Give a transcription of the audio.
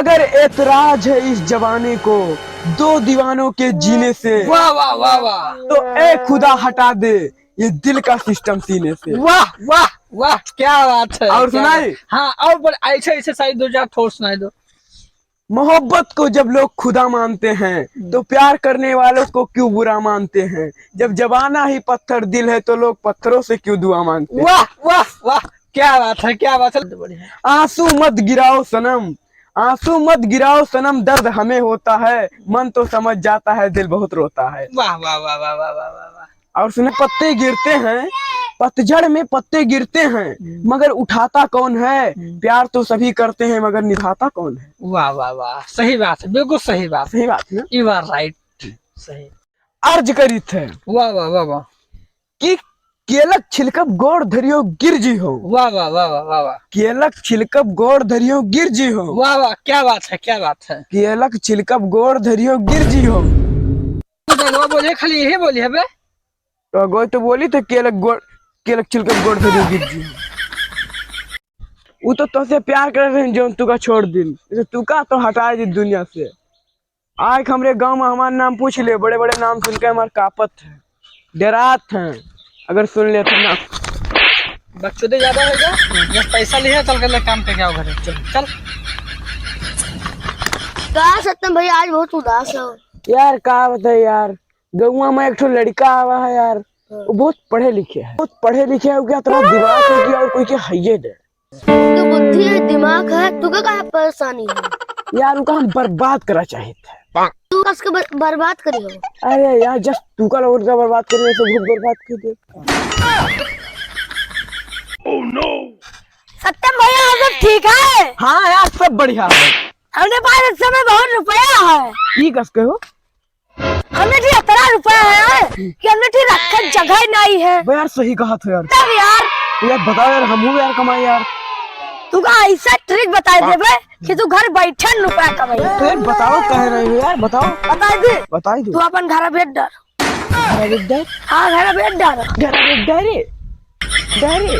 अगर ऐतराज है इस जमाने को दो दीवानों के जीने से, वाह वाह वाह वाह, तो ए खुदा हटा दे ये दिल का सिस्टम सीने से। वाह वाह वाह, क्या बात है। और सुनाई? हाँ, और ऐसे ऐसे सारी दो चार ठोस सुनाई दो। मोहब्बत को जब लोग खुदा मानते हैं तो प्यार करने वालों को क्यों बुरा मानते हैं। जब जमाना ही पत्थर दिल है तो लोग पत्थरों से क्यों दुआ मांगते हैं। वाह वाह वाह, क्या बात है, क्या बात है। आंसू मत गिराओ सनम, आंसू मत गिराओ सनम, दर्द हमें होता है, मन तो समझ जाता है दिल बहुत रोता है। वाह वाह वाह वाह वाह वाह वाह। और सुने, पत्ते गिरते हैं, पतझड़ में पत्ते गिरते हैं, मगर उठाता कौन है। प्यार तो सभी करते हैं मगर निभाता कौन है। वाह वाह वाह, सही बात है, बिल्कुल सही बात। सही बात ना, यू आर राइट, सही। अर्ज करी थे वाह वाह वाह वाह, कि केलक छिलकब गोड़ धरियो गिर जी हो। वाह वाह वाह वाह वाह वाह, केलक छिलकब गोड़ धरियो गिर जी हो। वाह वाह, क्या बात है, क्या बात है। केलक छिलकब गोड़ धरियो गिर जी हो। तो बोलिए, खाली यही बोली है बे। तो गोई तो बोली थे केलक छिलकब गोड़ धरियो गिर जी हो। वो तो तुझसे प्यार कर रहे हैं जो तू का छोड़ दिल, तू का तो हटाए दी दुनिया से। आज हमरे गांव में हमारा नाम पूछ ले, बड़े बड़े नाम सुन के हमारे कापत है, डरात हैं अगर सुन ले तो ना। बकचोदी ज्यादा हो गया, बस पैसा लिया, चल कर ले काम पे, क्या हो घर चल चल। कहा सत्यम भैया आज बहुत उदास हो यार का बताए यार, गौवा में एक ठो लड़का आवा है यार, वो बहुत पढ़े लिखे है, बहुत पढ़े लिखे है, क्या तरह दिमाग है कि और कोई के हइये दे। तो बुद्धि है, दिमाग है, तुझे क्या परेशानी है यार उनका हम बर्बाद करा चाहिए थे। तू कसके बर्बाद करी हो। अरे यार जस्ट तू का लोग का बर्बाद करने से बहुत बर्बाद कर दे। ओह नो सत्यम भैया सब ठीक है। हाँ यार सब बढ़िया है, हमने पास इस समय बहुत रुपया है। ये कस के हो, हमने ठीक इतना रुपया है कि हमने ठीक रखने जगह नहीं है। यार सही कहा था यार। तब यार बताओ यार, हम यार कमाए यार। तू का ऐसा ट्रिक बता दे बे कि तू घर बैठे रुपया कमाई। तो यार बताओ कह रहे हो यार, बताओ बता दे, बता दो। तू अपन घर बेच डर। घर बेच डर, हाँ घर बेच डर, घर बेच डरे डरे